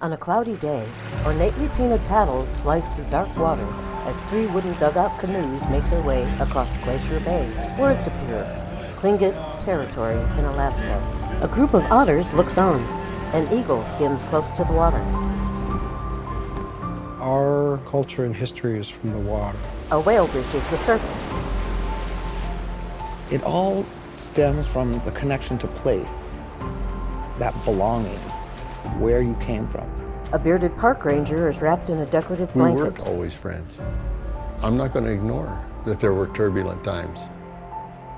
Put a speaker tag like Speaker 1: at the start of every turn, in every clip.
Speaker 1: On a cloudy day, ornately painted paddles slice through dark water as 3 wooden dugout canoes make their way across Glacier Bay. Words appear. Tlingit territory in Alaska. A group of otters looks on. An eagle skims close to the water.
Speaker 2: Our culture and history is from the water.
Speaker 1: A whale breaches the surface.
Speaker 3: It all stems from the connection to place, that belonging, where you came from.
Speaker 1: A bearded park ranger is wrapped in a decorative blanket.
Speaker 4: We weren't always friends. I'm not going to ignore that there were turbulent times.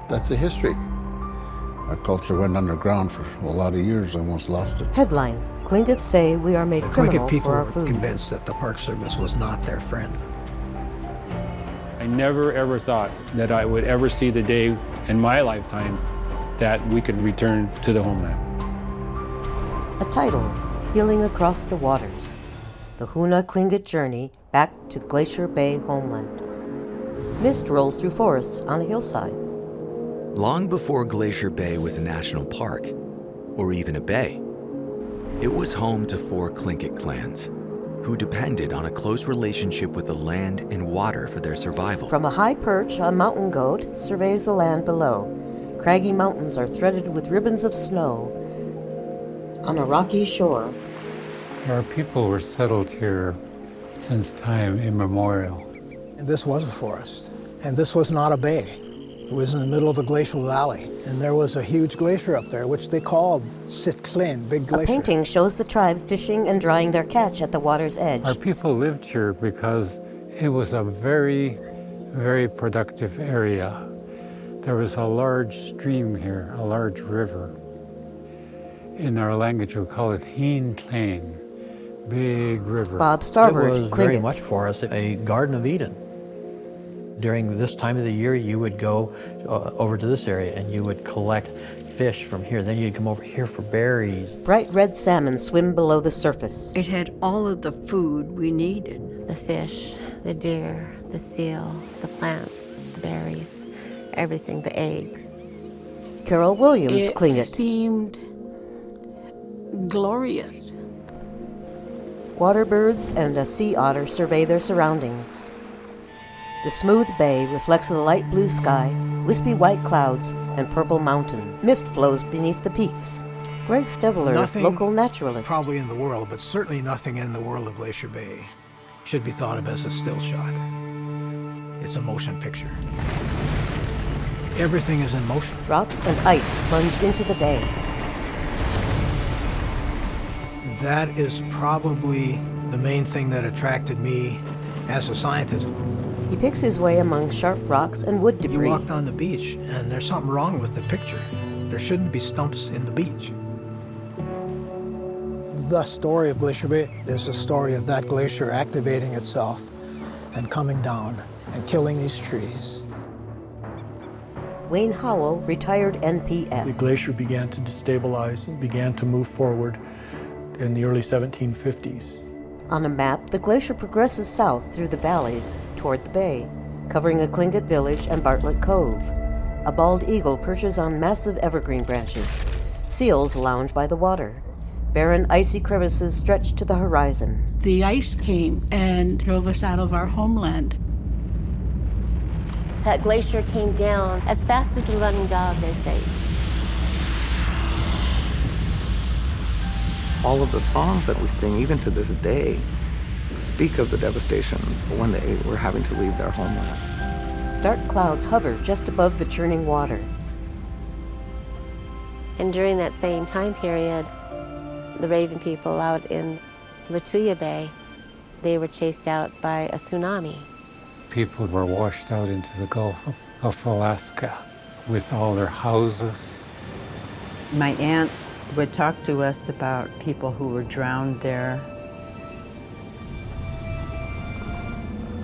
Speaker 4: That's the history.
Speaker 5: Our culture went underground for a lot of years, almost lost it.
Speaker 1: Headline: Tlingits say we are made criminal
Speaker 2: people
Speaker 1: for our
Speaker 2: were
Speaker 1: food.
Speaker 2: convinced that the Park Service was not their friend.
Speaker 6: I never ever thought that I would ever see the day in my lifetime that we could return to the homeland.
Speaker 1: A title: Healing Across the Waters. The Huna Tlingit journey back to Glacier Bay homeland. Mist rolls through forests on a hillside.
Speaker 7: Long before Glacier Bay was a national park, or even a bay, it was home to 4 Tlingit clans who depended on a close relationship with the land and water for their survival.
Speaker 1: From a high perch, a mountain goat surveys the land below. Craggy mountains are threaded with ribbons of snow. On a rocky shore,
Speaker 8: our people were settled here since time immemorial.
Speaker 9: And this was a forest, and this was not a bay. It was in the middle of a glacial valley, and there was a huge glacier up there, which they called Sitlin, Big Glacier.
Speaker 1: A painting shows the tribe fishing and drying their catch at the water's edge.
Speaker 8: Our people lived here because it was a very, very productive area. There was a large stream here, a large river. In our language, we call it Heen Tlain, big river.
Speaker 1: Bob Starboard,
Speaker 10: It was very much for us a Garden of Eden. During this time of the year, you would go over to this area and you would collect fish from here. Then you'd come over here for berries.
Speaker 1: Bright red salmon swim below the surface.
Speaker 11: It had all of the food we needed.
Speaker 12: The fish, the deer, the seal, the plants, the berries, everything, the eggs.
Speaker 1: Carol Williams, Tlingit.
Speaker 11: It seemed glorious.
Speaker 1: Water birds and a sea otter survey their surroundings. The smooth bay reflects the light blue sky, wispy white clouds, and purple mountains. Mist flows beneath the peaks. Greg Steveler, local naturalist.
Speaker 9: Probably in the world, but certainly nothing in the world of Glacier Bay should be thought of as a still shot. It's a motion picture. Everything is in motion.
Speaker 1: Rocks and ice plunge into the bay.
Speaker 9: That is probably the main thing that attracted me as a scientist.
Speaker 1: He picks his way among sharp rocks and wood debris.
Speaker 9: You walk down the beach, and there's something wrong with the picture. There shouldn't be stumps in the beach. The story of Glacier Bay is the story of that glacier activating itself and coming down and killing these trees.
Speaker 1: Wayne Howell, retired NPS.
Speaker 13: The glacier began to destabilize and began to move forward in the early 1750s.
Speaker 1: On a map, the glacier progresses south through the valleys toward the bay, covering a Tlingit village and Bartlett Cove. A bald eagle perches on massive evergreen branches. Seals lounge by the water. Barren, icy crevices stretch to the horizon.
Speaker 11: The ice came and drove us out of our homeland.
Speaker 12: That glacier came down as fast as a running dog, they say.
Speaker 3: All of the songs that we sing, even to this day, speak of the devastation when they were having to leave their homeland.
Speaker 1: Dark clouds hover just above the churning water.
Speaker 12: And during that same time period, the Raven people out in Lituya Bay, they were chased out by a tsunami.
Speaker 8: People were washed out into the Gulf of Alaska with all their houses.
Speaker 14: My aunt would talk to us about people who were drowned there.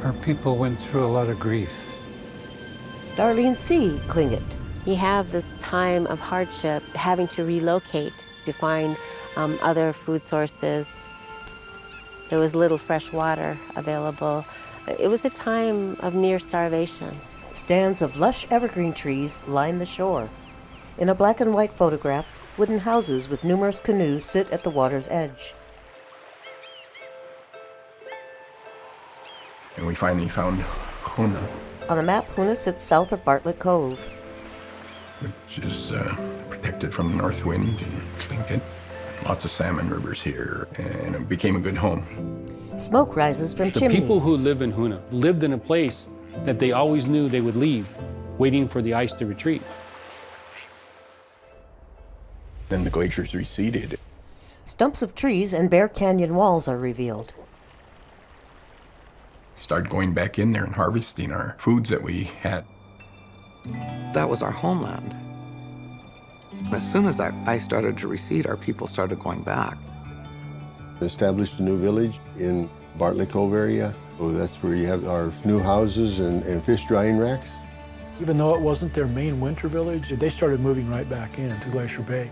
Speaker 8: Our people went through a lot of grief.
Speaker 1: Darlene C., Tlingit.
Speaker 12: You have this time of hardship, having to relocate to find other food sources. There was little fresh water available. It was a time of near starvation.
Speaker 1: Stands of lush evergreen trees line the shore. In a black and white photograph, wooden houses with numerous canoes sit at the water's edge.
Speaker 15: And we finally found Huna.
Speaker 1: On a map, Huna sits south of Bartlett Cove,
Speaker 15: which is protected from the north wind in Tlingit. Lots of salmon rivers here, and it became a good home.
Speaker 1: Smoke rises from
Speaker 6: The
Speaker 1: chimneys.
Speaker 6: people who live in Huna lived in a place that they always knew they would leave, waiting for the ice to retreat.
Speaker 15: Then the glaciers receded.
Speaker 1: Stumps of trees and bare canyon walls are revealed.
Speaker 15: We started going back in there and harvesting our foods that we had.
Speaker 3: That was our homeland. As soon as that ice started to recede, our people started going back.
Speaker 4: Established a new village in Bartlett Cove area. So that's where you have our new houses and fish drying racks.
Speaker 13: Even though it wasn't their main winter village, they started moving right back into Glacier Bay.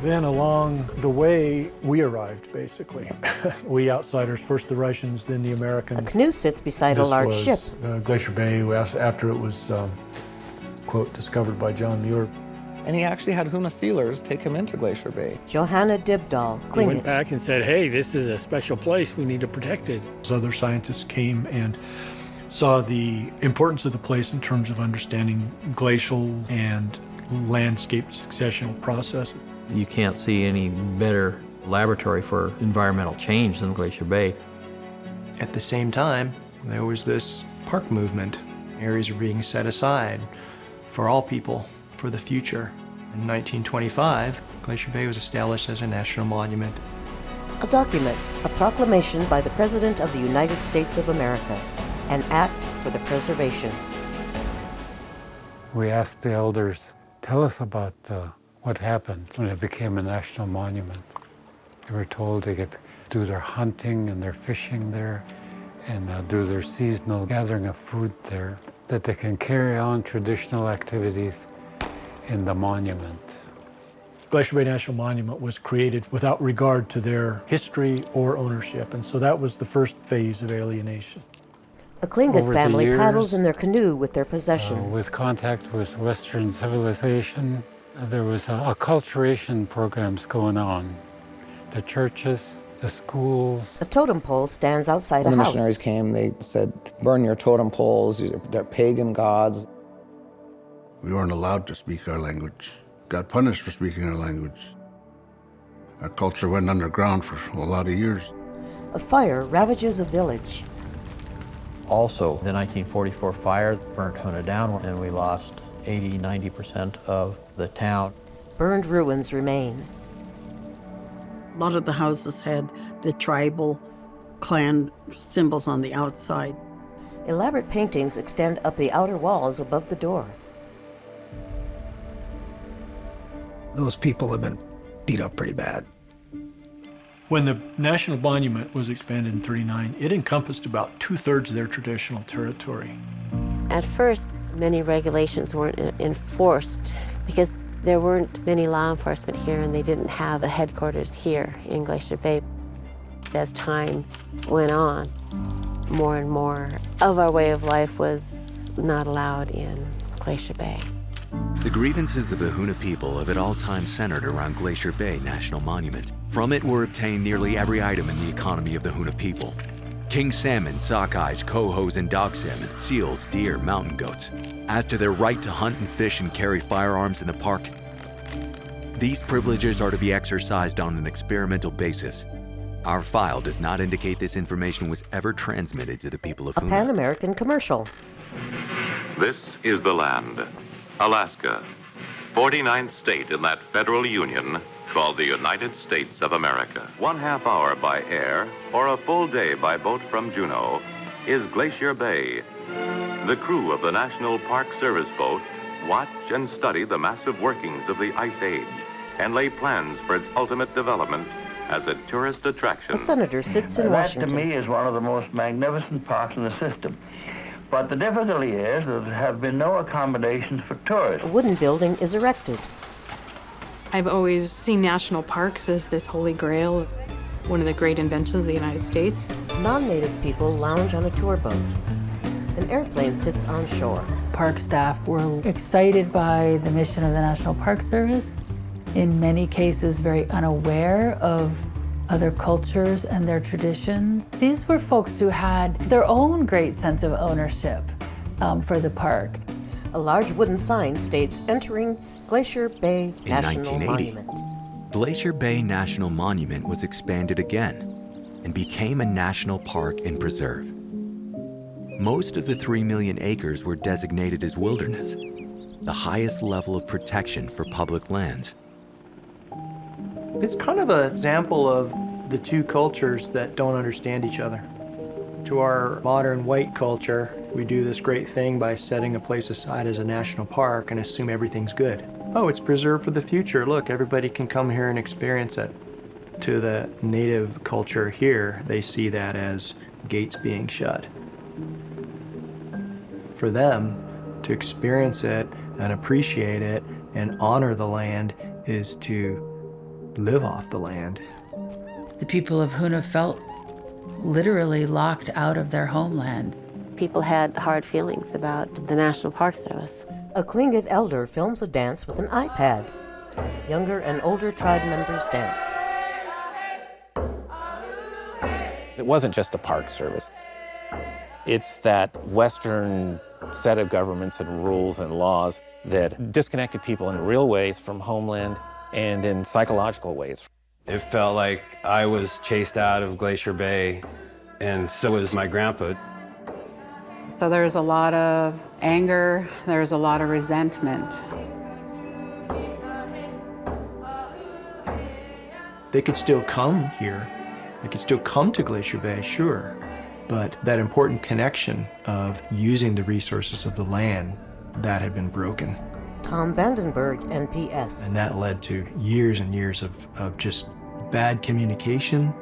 Speaker 13: Then along the way, we arrived, basically. We outsiders, first the Russians, then the Americans.
Speaker 1: A canoe sits beside a large ship.
Speaker 13: Glacier Bay, after it was, quote, discovered by John Muir.
Speaker 3: And he actually had Huna sealers take him into Glacier Bay.
Speaker 1: Johanna Dibdahl,
Speaker 8: He went back and said, hey, this is a special place, we need to protect it.
Speaker 13: Other scientists came and saw the importance of the place in terms of understanding glacial and landscape successional processes.
Speaker 10: You can't see any better laboratory for environmental change than Glacier Bay.
Speaker 16: At the same time, there was this park movement. Areas were being set aside for all people for the future. In 1925, Glacier Bay was established as a national monument.
Speaker 1: A document, a proclamation by the President of the United States of America, an act for the preservation.
Speaker 8: We asked the elders, tell us about what happened when it became a national monument. They were told they get to do their hunting and their fishing there and do their seasonal gathering of food there, that they can carry on traditional activities in the monument.
Speaker 13: Glacier Bay National Monument was created without regard to their history or ownership, and so that was the first phase of alienation.
Speaker 1: A Tlingit
Speaker 8: Over
Speaker 1: family
Speaker 8: the years,
Speaker 1: paddles in their canoe with their possessions.
Speaker 8: With contact with Western civilization, there was acculturation programs going on. The churches, the schools.
Speaker 1: A totem pole stands outside
Speaker 3: When
Speaker 1: a
Speaker 3: the
Speaker 1: house.
Speaker 3: missionaries came, they said, burn your totem poles, they're pagan gods.
Speaker 5: We weren't allowed to speak our language. Got punished for speaking our language. Our culture went underground for a lot of years.
Speaker 1: A fire ravages a village.
Speaker 10: Also, the 1944 fire burnt Huna down and we lost 80–90% of the town.
Speaker 1: Burned ruins remain.
Speaker 11: A lot of the houses had the tribal clan symbols on the outside.
Speaker 1: Elaborate paintings extend up the outer walls above the door.
Speaker 2: Those people have been beat up pretty bad.
Speaker 13: When the National Monument was expanded in '39, it encompassed about 2/3 of their traditional territory.
Speaker 12: At first, many regulations weren't enforced because there weren't many law enforcement here and they didn't have a headquarters here in Glacier Bay. As time went on, more and more of our way of life was not allowed in Glacier Bay.
Speaker 7: The grievances of the Huna people have at all times centered around Glacier Bay National Monument. From it were obtained nearly every item in the economy of the Huna people. King salmon, sockeyes, cohos, and dog salmon, seals, deer, mountain goats. As to their right to hunt and fish and carry firearms in the park, these privileges are to be exercised on an experimental basis. Our file does not indicate this information was ever transmitted to the people of
Speaker 1: A
Speaker 7: Huna.
Speaker 1: Pan-American commercial.
Speaker 17: This is the land, Alaska, 49th state in that federal union called the United States of America. 1/2 hour by air or a full day by boat from Juneau is Glacier Bay. The crew of the National Park Service boat watch and study the massive workings of the Ice Age and lay plans for its ultimate development as a tourist attraction.
Speaker 1: A senator sits in Washington.
Speaker 18: That, to me, is one of the most magnificent parks in the system. But the difficulty is that there have been no accommodations for tourists.
Speaker 1: A wooden building is erected.
Speaker 19: I've always seen national parks as this holy grail, one of the great inventions of the United States.
Speaker 1: Non-native people lounge on a tour boat. An airplane sits on shore.
Speaker 20: Park staff were excited by the mission of the National Park Service, in many cases very unaware of other cultures and their traditions. These were folks who had their own great sense of ownership for the park.
Speaker 1: A large wooden sign states entering Glacier Bay
Speaker 7: In
Speaker 1: National
Speaker 7: 1980,
Speaker 1: Monument.
Speaker 7: Glacier Bay National Monument was expanded again and became a national park and preserve. Most of the 3 million acres were designated as wilderness, the highest level of protection for public lands.
Speaker 16: It's kind of an example of the two cultures that don't understand each other. To our modern white culture, we do this great thing by setting a place aside as a national park and assume everything's good. Oh, it's preserved for the future. Look, everybody can come here and experience it. To the native culture here, they see that as gates being shut. For them, to experience it and appreciate it and honor the land is to live off the land.
Speaker 20: The people of Huna felt literally locked out of their homeland.
Speaker 12: People had hard feelings about the National Park Service.
Speaker 1: A Tlingit elder films a dance with an iPad. Younger and older tribe members dance.
Speaker 21: It wasn't just the Park Service. It's that Western set of governments and rules and laws that disconnected people in real ways from homeland and in psychological ways.
Speaker 22: It felt like I was chased out of Glacier Bay, and so was my grandpa.
Speaker 23: So there's a lot of anger, there's a lot of resentment.
Speaker 16: They could still come here. They could still come to Glacier Bay, sure. But that important connection of using the resources of the land, that had been broken.
Speaker 1: Tom Vandenberg, NPS.
Speaker 16: And that led to years and years of just bad communication,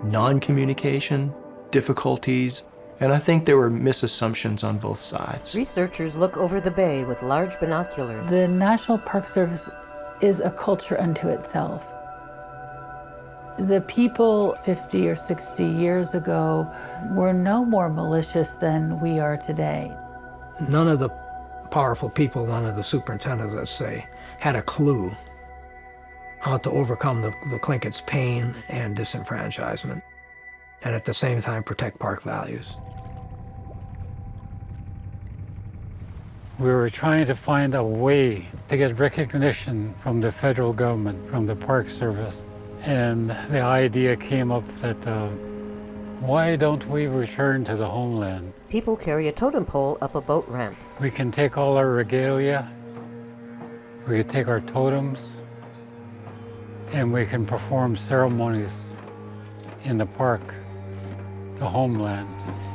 Speaker 16: non-communication, difficulties, and I think there were misassumptions on both sides.
Speaker 1: Researchers look over the bay with large binoculars.
Speaker 20: The National Park Service is a culture unto itself. The people 50 or 60 years ago were no more malicious than we are today.
Speaker 2: None of the powerful people, none of the superintendents, let's say, had a clue how to overcome the Tlinkits' pain and disenfranchisement, and at the same time protect park values.
Speaker 8: We were trying to find a way to get recognition from the federal government, from the Park Service. And the idea came up that why don't we return to the homeland?
Speaker 1: People carry a totem pole up a boat ramp.
Speaker 8: We can take all our regalia, we can take our totems, and we can perform ceremonies in the park, the homeland.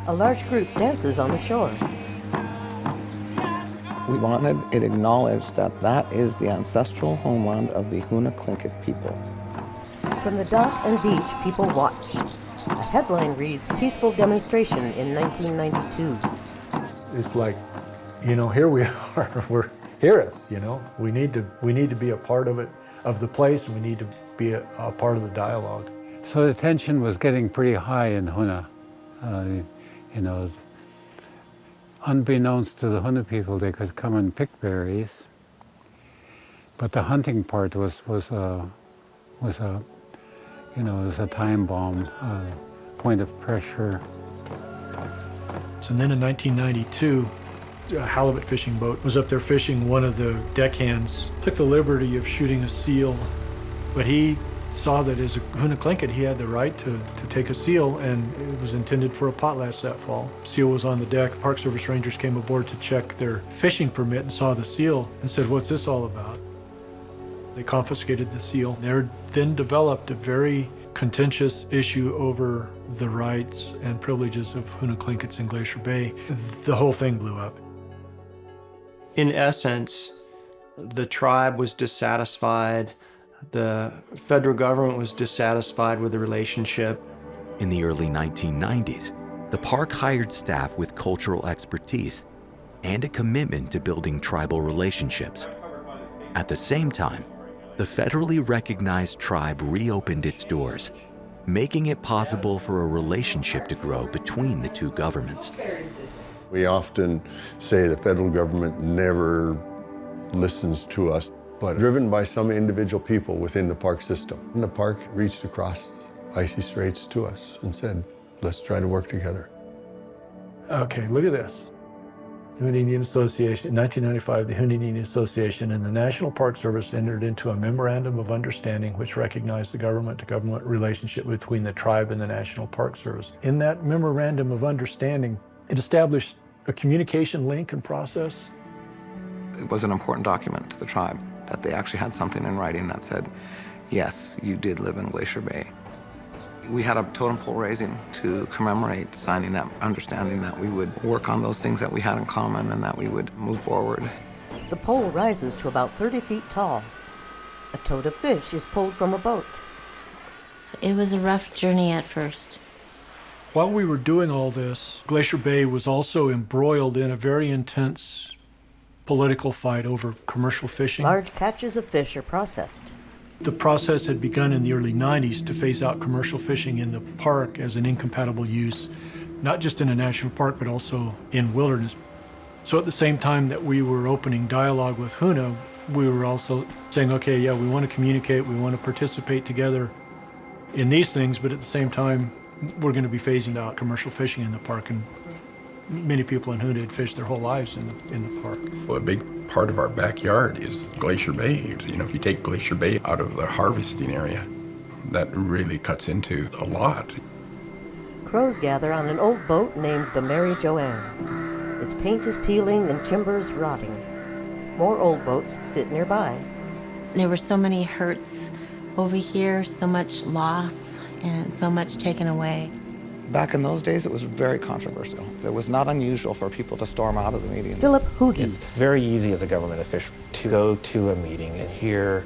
Speaker 1: A large group dances on the shore.
Speaker 3: We wanted it acknowledged that that is the ancestral homeland of the Huna Tlingit people.
Speaker 1: From the dock and beach, people watch. A headline reads, "Peaceful Demonstration in 1992.
Speaker 13: It's like, you know, here we are. Hear us, you know. We need to be a part of it, of the place, and we need to be a part of the dialogue.
Speaker 8: So the tension was getting pretty high in Huna. You know, unbeknownst to the Huna people, they could come and pick berries, but the hunting part was a time bomb, point of pressure.
Speaker 13: And then in 1992, a halibut fishing boat was up there fishing. One of the deckhands took the liberty of shooting a seal, but he saw that as a Huna Tlingit, he had the right to take a seal, and it was intended for a potlatch that fall. Seal was on the deck. Park Service rangers came aboard to check their fishing permit and saw the seal and said, "What's this all about?" They confiscated the seal. There then developed a very contentious issue over the rights and privileges of Huna Tlinkits in Glacier Bay. The whole thing blew up. In essence, the tribe was dissatisfied. The federal government was dissatisfied with the relationship.
Speaker 7: In the early 1990s, the park hired staff with cultural expertise and a commitment to building tribal relationships. At the same time, the federally recognized tribe reopened its doors, making it possible for a relationship to grow between the two governments.
Speaker 4: We often say the federal government never listens to us, but driven by some individual people within the park system. And the park reached across icy straits to us and said, let's try to work together.
Speaker 13: Okay, look at this. Huna Indian Association, in 1995, the Huna Indian Association and the National Park Service entered into a memorandum of understanding which recognized the government-to-government relationship between the tribe and the National Park Service. In that memorandum of understanding, it established a communication link and process.
Speaker 3: It was an important document to the tribe that they actually had something in writing that said, yes, you did live in Glacier Bay. We had a totem pole raising to commemorate signing that understanding that we would work on those things that we had in common and that we would move forward.
Speaker 1: The pole rises to about 30 feet tall. A tote of fish is pulled from a boat.
Speaker 12: It was a rough journey at first.
Speaker 13: While we were doing all this, Glacier Bay was also embroiled in a very intense political fight over commercial fishing.
Speaker 1: Large catches of fish are processed.
Speaker 13: The process had begun in the early 90s to phase out commercial fishing in the park as an incompatible use, not just in a national park, but also in wilderness. So at the same time that we were opening dialogue with Huna, we were also saying, okay, yeah, we want to communicate, we want to participate together in these things, but at the same time, we're going to be phasing out commercial fishing in the park. And many people in Huna had fished their whole lives in the park.
Speaker 15: Well, a big part of our backyard is Glacier Bay. You know, if you take Glacier Bay out of the harvesting area, that really cuts into a lot.
Speaker 1: Crows gather on an old boat named the Mary Joanne. Its paint is peeling and timbers rotting. More old boats sit nearby.
Speaker 12: There were so many hurts over here, so much loss, and so much taken away.
Speaker 3: Back in those days, it was very controversial. It was not unusual for people to storm out of the meetings.
Speaker 1: Philip Hugi.
Speaker 21: It's very easy as a government official to go to a meeting and hear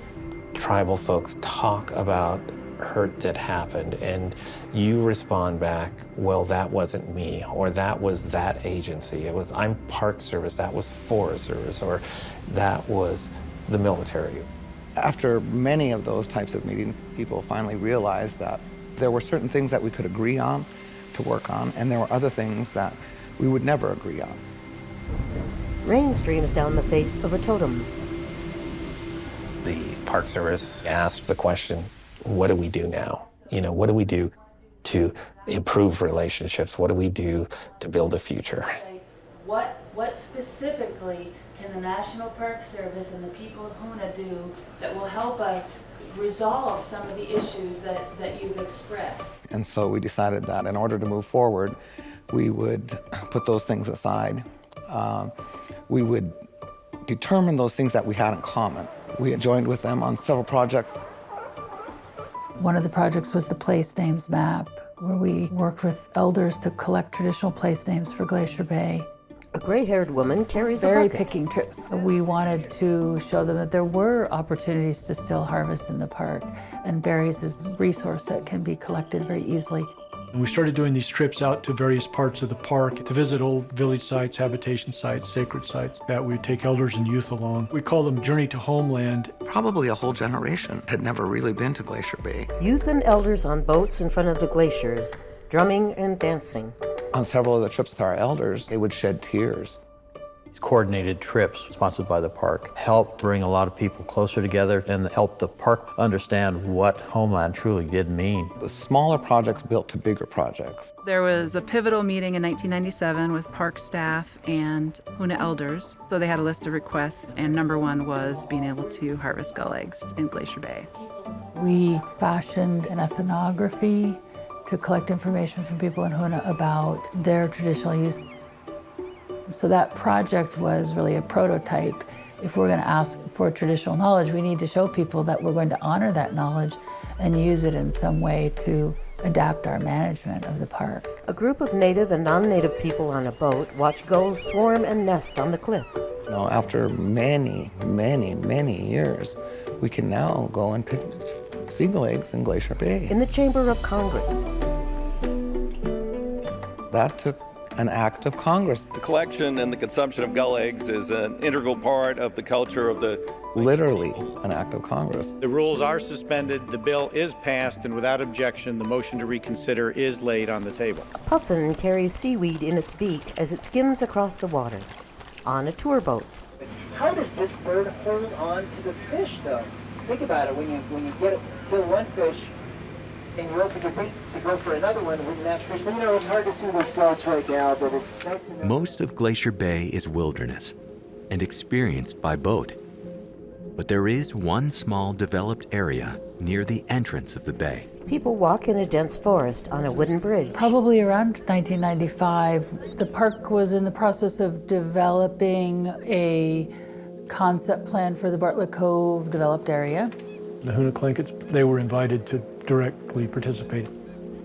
Speaker 21: tribal folks talk about hurt that happened, and you respond back, well, that wasn't me, or that was that agency. It was, I'm Park Service, that was Forest Service, or that was the military.
Speaker 3: After many of those types of meetings, people finally realized that there were certain things that we could agree on to work on, and there were other things that we would never agree on.
Speaker 1: Rain streams down the face of a totem.
Speaker 21: The Park Service asked the question, what do we do now? You know, what do we do to improve relationships? What do we do to build a future?
Speaker 6: What specifically can the National Park Service and the people of Huna do that will help us resolve some of the issues that you've expressed?
Speaker 3: And so we decided that in order to move forward, we would put those things aside. We would determine those things that we had in common. We had joined with them on several projects.
Speaker 20: One of the projects was the place names map, where we worked with elders to collect traditional place names for Glacier Bay.
Speaker 1: A gray-haired woman carries a
Speaker 20: berry
Speaker 1: bucket.
Speaker 20: picking trips. We wanted to show them that there were opportunities to still harvest in the park, and berries is a resource that can be collected very easily.
Speaker 13: And we started doing these trips out to various parts of the park to visit old village sites, habitation sites, sacred sites, that we would take elders and youth along. We call them Journey to Homeland.
Speaker 3: Probably a whole generation had never really been to Glacier Bay.
Speaker 1: Youth and elders on boats in front of the glaciers, drumming and dancing.
Speaker 3: On several of the trips to our elders, they would shed tears.
Speaker 10: These coordinated trips sponsored by the park helped bring a lot of people closer together and help the park understand what Homeland truly did mean.
Speaker 3: The smaller projects built to bigger projects.
Speaker 9: There was a pivotal meeting in 1997 with park staff and Huna elders. So they had a list of requests, and number one was being able to harvest gull eggs in Glacier Bay.
Speaker 20: We fashioned an ethnography to collect information from people in Huna about their traditional use. So that project was really a prototype. If we're going to ask for traditional knowledge, we need to show people that we're going to honor that knowledge and use it in some way to adapt our management of the park.
Speaker 1: A group of native and non-native people on a boat watch gulls swarm and nest on the cliffs.
Speaker 3: You know, after many, many, many years, we can now go and pick seagull eggs in Glacier Bay.
Speaker 1: In the Chamber of Congress.
Speaker 3: That took an act of Congress.
Speaker 14: The collection and the consumption of gull eggs is an integral part of the culture of the...
Speaker 3: Literally an act of Congress.
Speaker 24: The rules are suspended, the bill is passed, and without objection, the motion to reconsider is laid on the table.
Speaker 1: A puffin carries seaweed in its beak as it skims across the water on a tour boat.
Speaker 25: How does this bird hold on to the fish, though? Think about it. When you kill one fish, and you open your beak to go for another one with that fish. You know, it's hard to see these floats right now, but it's nice to know.
Speaker 7: Most of Glacier Bay is wilderness and experienced by boat. But there is one small developed area near the entrance of the bay.
Speaker 1: People walk in a dense forest on a wooden bridge.
Speaker 20: Probably around 1995, the park was in the process of developing a concept plan for the Bartlett Cove developed area.
Speaker 13: The Huna Tlinkits, they were invited to directly participate.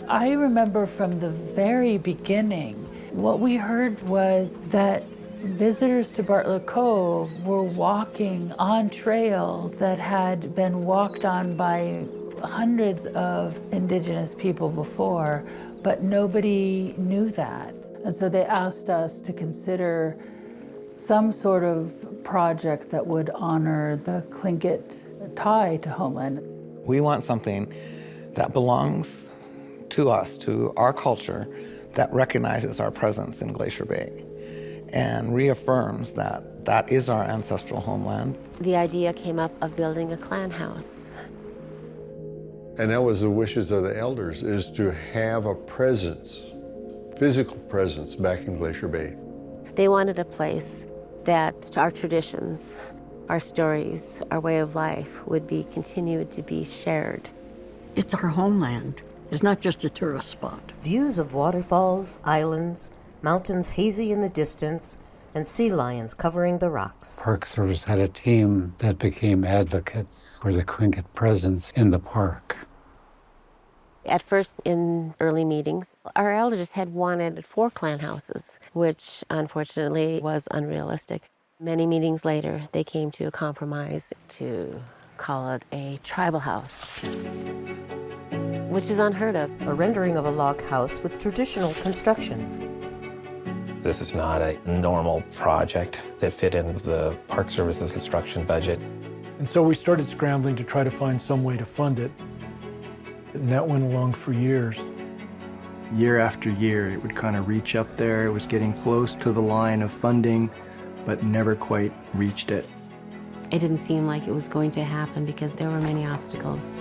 Speaker 20: I remember from the very beginning, what we heard was that visitors to Bartlett Cove were walking on trails that had been walked on by hundreds of indigenous people before, but nobody knew that. And so they asked us to consider some sort of project that would honor the Tlingit tie to Homeland.
Speaker 3: We want something that belongs to us, to our culture, that recognizes our presence in Glacier Bay and reaffirms that that is our ancestral homeland.
Speaker 12: The idea came up of building a clan house.
Speaker 4: And that was the wishes of the elders, is to have a presence, physical presence back in Glacier Bay.
Speaker 12: They wanted a place that our traditions, our stories, our way of life would be continued to be shared.
Speaker 5: It's our homeland. It's not just a tourist spot.
Speaker 1: Views of waterfalls, islands, mountains hazy in the distance, and sea lions covering the rocks.
Speaker 8: Park Service had a team that became advocates for the Tlingit presence in the park.
Speaker 12: At first, in early meetings, our elders had wanted 4 clan houses, which unfortunately was unrealistic. Many meetings later, they came to a compromise to call it a tribal house, which is unheard of.
Speaker 1: A rendering of a log house with traditional construction.
Speaker 21: This is not a normal project that fit in with the Park Service's construction budget.
Speaker 13: And so we started scrambling to try to find some way to fund it. And that went along for years. Year after year, it would kind of reach up there. It was getting close to the line of funding, but never quite reached it.
Speaker 12: It didn't seem like it was going to happen because there were many obstacles.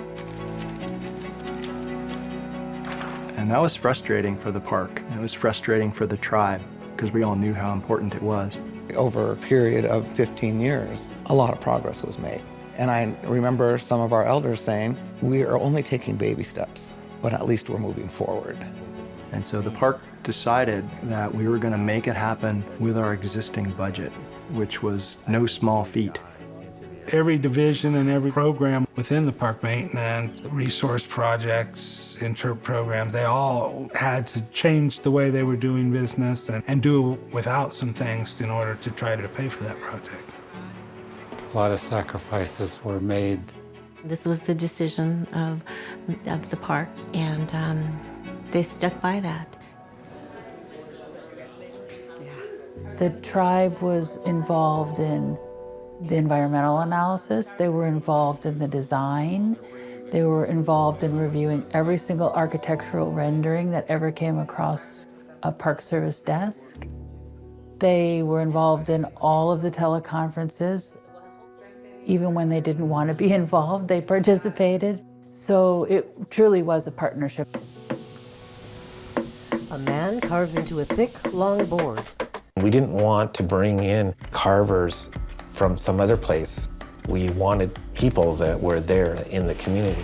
Speaker 16: And that was frustrating for the park. It was frustrating for the tribe because we all knew how important it was.
Speaker 3: Over a period of 15 years, a lot of progress was made. And I remember some of our elders saying, we are only taking baby steps, but at least we're moving forward.
Speaker 16: And so the park decided that we were going to make it happen with our existing budget, which was no small feat.
Speaker 11: Every division and every program within the park maintenance, resource projects, inter-programs, they all had to change the way they were doing business and do without some things in order to try to pay for that project.
Speaker 8: A lot of sacrifices were made.
Speaker 12: This was the decision of the park, and they stuck by that.
Speaker 20: The tribe was involved in the environmental analysis. They were involved in the design. They were involved in reviewing every single architectural rendering that ever came across a Park Service desk. They were involved in all of the teleconferences. Even when they didn't want to be involved, they participated. So it truly was a partnership.
Speaker 1: A man carves into a thick, long board.
Speaker 21: We didn't want to bring in carvers from some other place. We wanted people that were there in the community.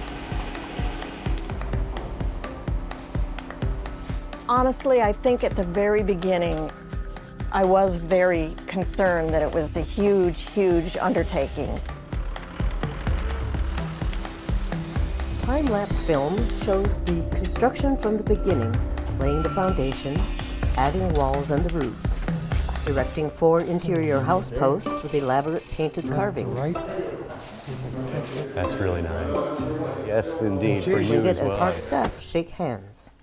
Speaker 17: Honestly, I think at the very beginning, I was very concerned that it was a huge, huge undertaking.
Speaker 1: Time-lapse film shows the construction from the beginning, laying the foundation, adding walls and the roof, erecting 4 interior house posts with elaborate painted carvings.
Speaker 18: That's really nice. Yes, indeed, for you
Speaker 1: Łingít
Speaker 18: as
Speaker 1: and
Speaker 18: well.
Speaker 1: park staff shake hands.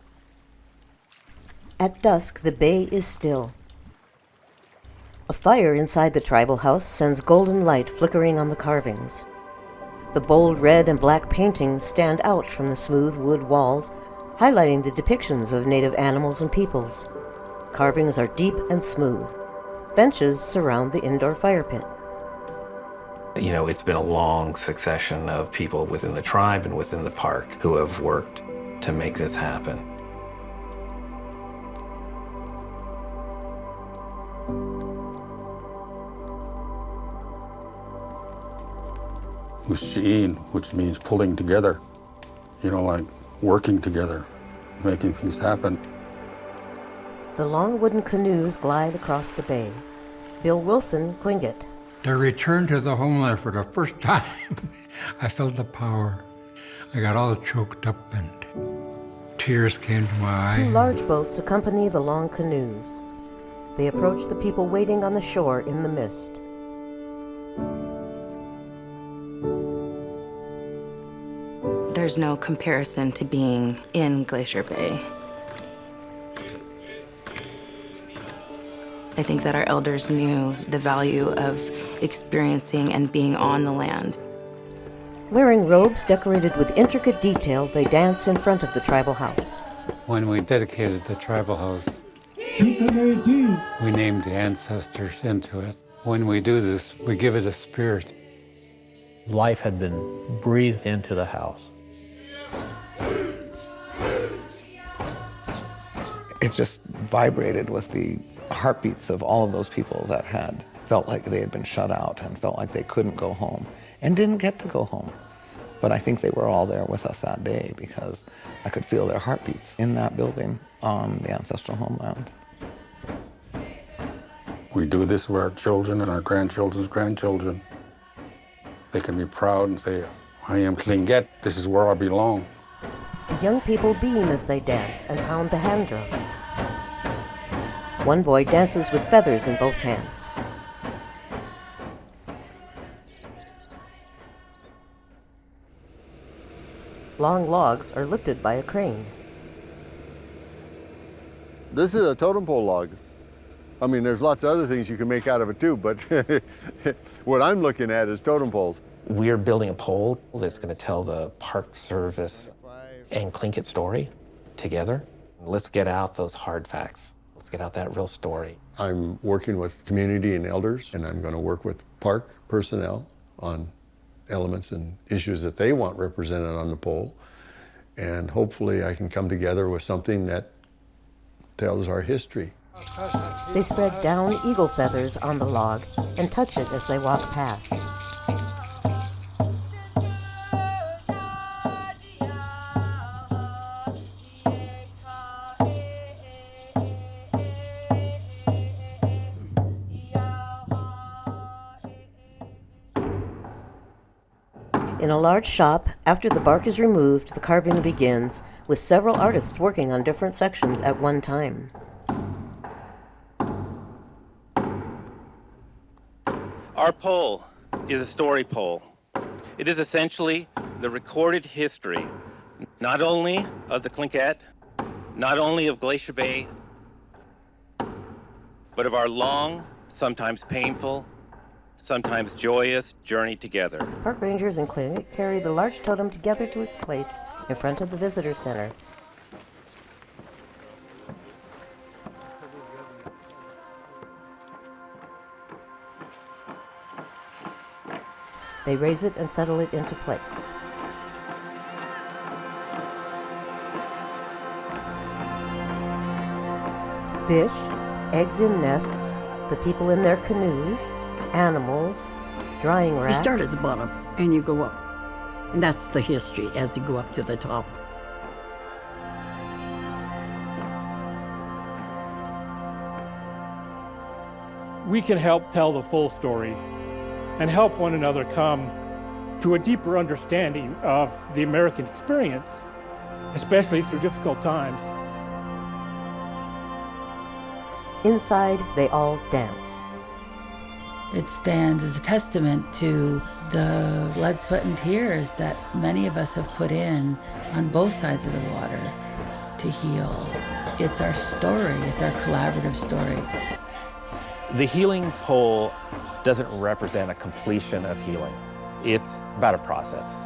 Speaker 1: At dusk, the bay is still. A fire inside the tribal house sends golden light flickering on the carvings. The bold red and black paintings stand out from the smooth wood walls, highlighting the depictions of native animals and peoples. Carvings are deep and smooth. Benches surround the indoor fire pit.
Speaker 21: You know, it's been a long succession of people within the tribe and within the park who have worked to make this happen.
Speaker 2: Machine, which means pulling together, you know, like working together, making things happen.
Speaker 1: The long wooden canoes glide across the bay. Bill Wilson, Tlingit.
Speaker 8: To return to the homeland for the first time, I felt the power. I got all choked up and tears came to my eyes.
Speaker 1: Two large boats accompany the long canoes. They approach the people waiting on the shore in the mist.
Speaker 15: There's no comparison to being in Glacier Bay. I think that our elders knew the value of experiencing and being on the land.
Speaker 1: Wearing robes decorated with intricate detail, they dance in front of the tribal house.
Speaker 8: When we dedicated the tribal house, we named the ancestors into it. When we do this, we give it a spirit.
Speaker 10: Life had been breathed into the house.
Speaker 3: It just vibrated with the heartbeats of all of those people that had felt like they had been shut out and felt like they couldn't go home and didn't get to go home. But I think they were all there with us that day because I could feel their heartbeats in that building on the ancestral homeland.
Speaker 2: We do this with our children and our grandchildren's grandchildren. They can be proud and say, I am Tlingit, this is where I belong.
Speaker 1: The young people beam as they dance and pound the hand drums. One boy dances with feathers in both hands. Long logs are lifted by a crane.
Speaker 4: This is a totem pole log. I mean, there's lots of other things you can make out of it too, but what I'm looking at is totem poles.
Speaker 21: We're building a pole that's going to tell the Park Service and Tlingit story together. Let's get out those hard facts. Let's get out that real story.
Speaker 4: I'm working with community and elders, and I'm going to work with park personnel on elements and issues that they want represented on the pole. And hopefully I can come together with something that tells our history.
Speaker 1: They spread down eagle feathers on the log and touch it as they walk past. In a large shop, after the bark is removed, the carving begins, with several artists working on different sections at one time.
Speaker 19: Our pole is a story pole. It is essentially the recorded history, not only of the Tlingit, not only of Glacier Bay, but of our long, sometimes painful, sometimes joyous journey together.
Speaker 1: Park rangers and Tlingit carry the large totem together to its place in front of the visitor center. They raise it and settle it into place. Fish, eggs in nests, the people in their canoes, animals, drying racks.
Speaker 5: You start at the bottom and you go up. And that's the history as you go up to the top.
Speaker 22: We can help tell the full story and help one another come to a deeper understanding of the American experience, especially through difficult times.
Speaker 1: Inside, they all dance.
Speaker 20: It stands as a testament to the blood, sweat, and tears that many of us have put in on both sides of the water to heal. It's our story, it's our collaborative story.
Speaker 21: The healing pole doesn't represent a completion of healing. It's about a process.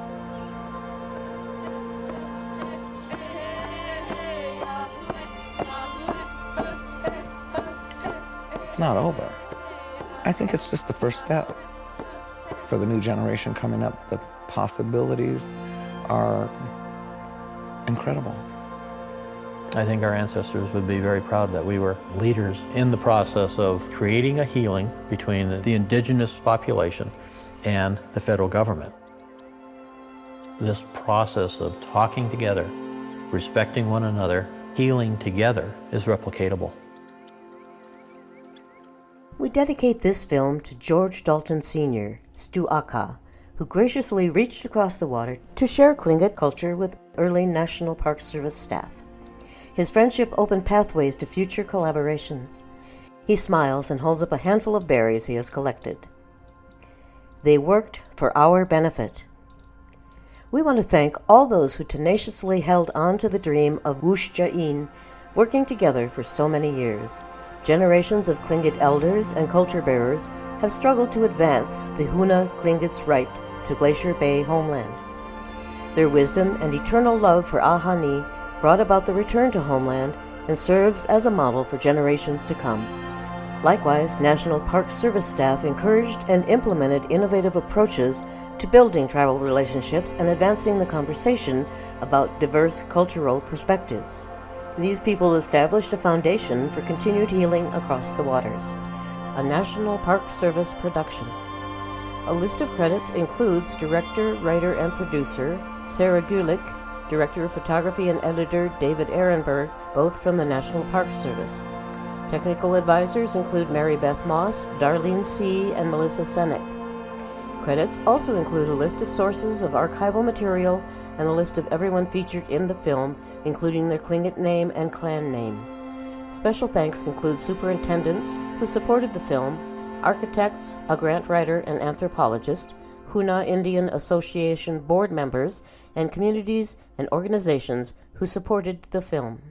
Speaker 3: It's not over. I think it's just the first step. For the new generation coming up, the possibilities are incredible.
Speaker 10: I think our ancestors would be very proud that we were leaders in the process of creating a healing between the indigenous population and the federal government. This process of talking together, respecting one another, healing together is replicatable.
Speaker 1: We dedicate this film to George Dalton Sr., Stu Aka, who graciously reached across the water to share Tlingit culture with early National Park Service staff. His friendship opened pathways to future collaborations. He smiles and holds up a handful of berries he has collected. They worked for our benefit. We want to thank all those who tenaciously held on to the dream of Wush Ja'in, working together for so many years. Generations of Tlingit elders and culture bearers have struggled to advance the Huna Tlingit's right to Glacier Bay homeland. Their wisdom and eternal love for Ahani brought about the return to homeland and serves as a model for generations to come. Likewise, National Park Service staff encouraged and implemented innovative approaches to building tribal relationships and advancing the conversation about diverse cultural perspectives. These people established a foundation for continued healing across the waters. A National Park Service production. A list of credits includes director, writer, and producer Sarah Gulick, director of photography and editor David Ehrenberg, both from the National Park Service. Technical advisors include Mary Beth Moss, Darlene C., and Melissa Senek. Credits also include a list of sources of archival material and a list of everyone featured in the film, including their Tlingit name and clan name. Special thanks include superintendents who supported the film, architects, a grant writer and anthropologist, Huna Indian Association board members, and communities and organizations who supported the film.